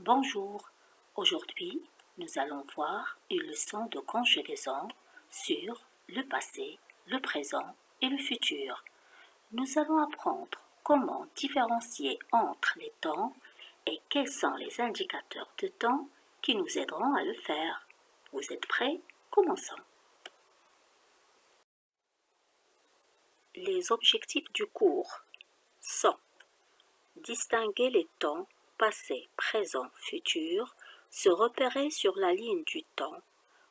Bonjour, aujourd'hui nous allons voir une leçon de conjugaison sur le passé, le présent et le futur. Nous allons apprendre comment différencier entre les temps et quels sont les indicateurs de temps qui nous aideront à le faire. Vous êtes prêts? Commençons. Les objectifs du cours sont distinguer les temps passé, présent, futur, se repérer sur la ligne du temps,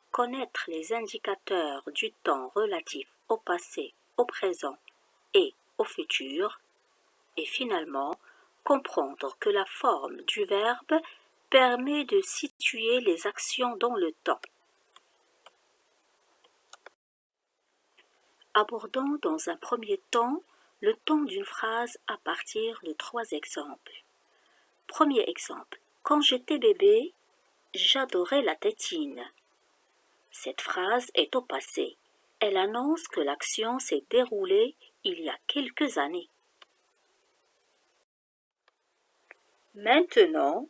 connaître les indicateurs du temps relatifs au passé, au présent et au futur, et finalement comprendre que la forme du verbe permet de situer les actions dans le temps. Abordons dans un premier temps le temps d'une phrase à partir de 3 exemples. Premier exemple. Quand j'étais bébé, j'adorais la tétine. Cette phrase est au passé. Elle annonce que l'action s'est déroulée il y a quelques années. Maintenant,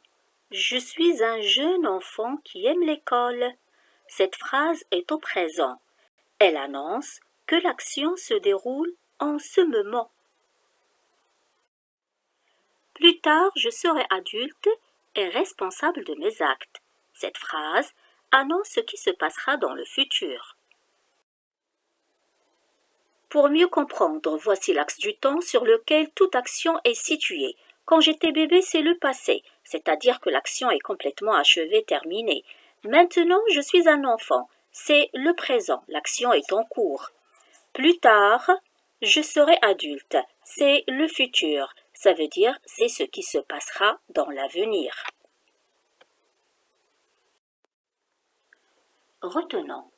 je suis un jeune enfant qui aime l'école. Cette phrase est au présent. Elle annonce que l'action se déroule en ce moment. Plus tard, je serai adulte et responsable de mes actes. Cette phrase annonce ce qui se passera dans le futur. Pour mieux comprendre, voici l'axe du temps sur lequel toute action est située. Quand j'étais bébé, c'est le passé, c'est-à-dire que l'action est complètement achevée, terminée. Maintenant, je suis un enfant, c'est le présent, l'action est en cours. Plus tard, je serai adulte, c'est le futur, ça veut dire c'est ce qui se passera dans l'avenir. Retenons.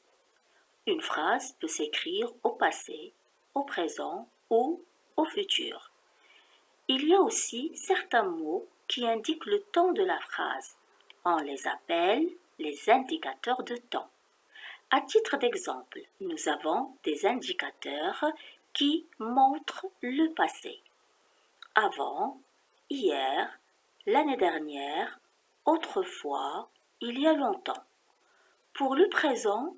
Une phrase peut s'écrire au passé, au présent ou au futur. Il y a aussi certains mots qui indiquent le temps de la phrase. On les appelle les indicateurs de temps. À titre d'exemple, nous avons des indicateurs qui montrent le passé. Avant, hier, l'année dernière, autrefois, il y a longtemps. Pour le présent,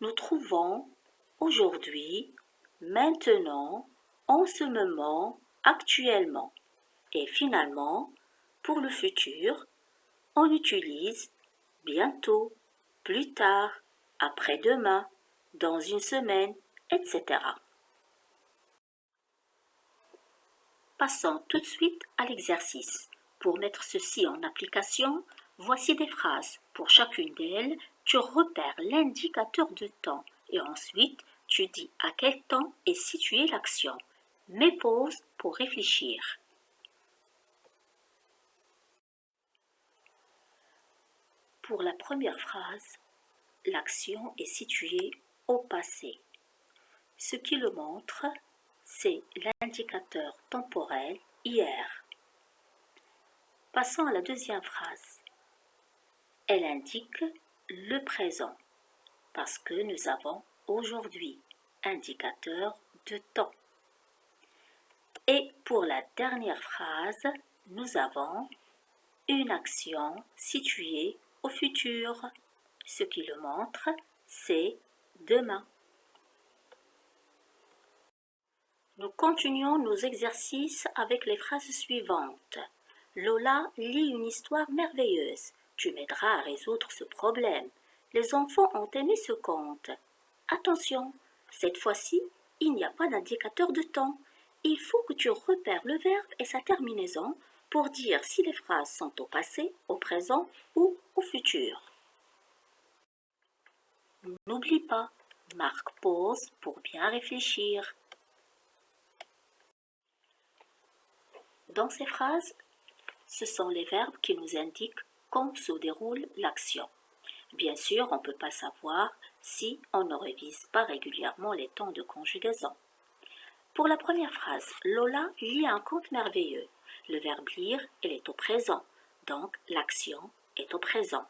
nous trouvons aujourd'hui, maintenant, en ce moment, actuellement. Et finalement, pour le futur, on utilise bientôt, plus tard, après-demain, dans une semaine, etc. Passons tout de suite à l'exercice. Pour mettre ceci en application, voici des phrases. Pour chacune d'elles, tu repères l'indicateur de temps et ensuite tu dis à quel temps est située l'action. Mets pause pour réfléchir. Pour la première phrase, l'action est située au passé. Ce qui le montre, c'est l'indicateur temporel hier. Passons à la deuxième phrase. Elle indique le présent parce que nous avons aujourd'hui, indicateur de temps. Et pour la dernière phrase, nous avons une action située au futur. Ce qui le montre, c'est demain. Nous continuons nos exercices avec les phrases suivantes. Lola lit une histoire merveilleuse. Tu m'aideras à résoudre ce problème. Les enfants ont aimé ce conte. Attention, cette fois-ci, il n'y a pas d'indicateur de temps. Il faut que tu repères le verbe et sa terminaison pour dire si les phrases sont au passé, au présent ou au futur. N'oublie pas, marque pause pour bien réfléchir. Dans ces phrases, ce sont les verbes qui nous indiquent quand se déroule l'action. Bien sûr, on ne peut pas savoir si on ne révise pas régulièrement les temps de conjugaison. Pour la première phrase, Lola lit un conte merveilleux. Le verbe lire, il est au présent, donc l'action est au présent.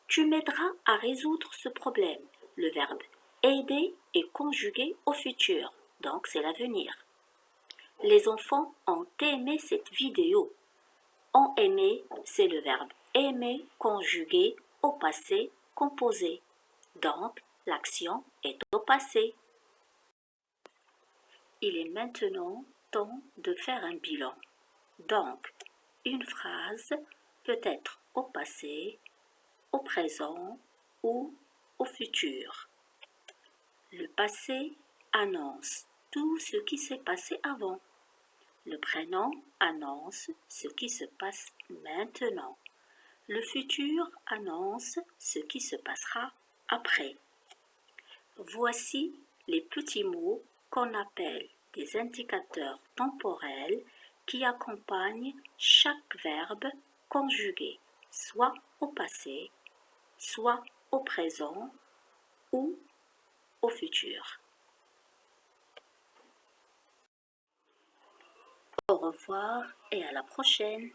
Tu m'aideras à résoudre ce problème. Le verbe aider est conjugué au futur, donc c'est l'avenir. Les enfants ont aimé cette vidéo. ont aimé, c'est le verbe aimer conjugué au passé composé. Donc, l'action est au passé. Il est maintenant temps de faire un bilan. Donc, une phrase peut être au passé, au présent ou au futur. Le passé annonce tout ce qui s'est passé avant. Le prénom annonce ce qui se passe maintenant. Le futur annonce ce qui se passera après. Voici les petits mots qu'on appelle des indicateurs temporels qui accompagnent chaque verbe conjugué, soit au passé, soit au présent ou au futur. Au revoir et à la prochaine.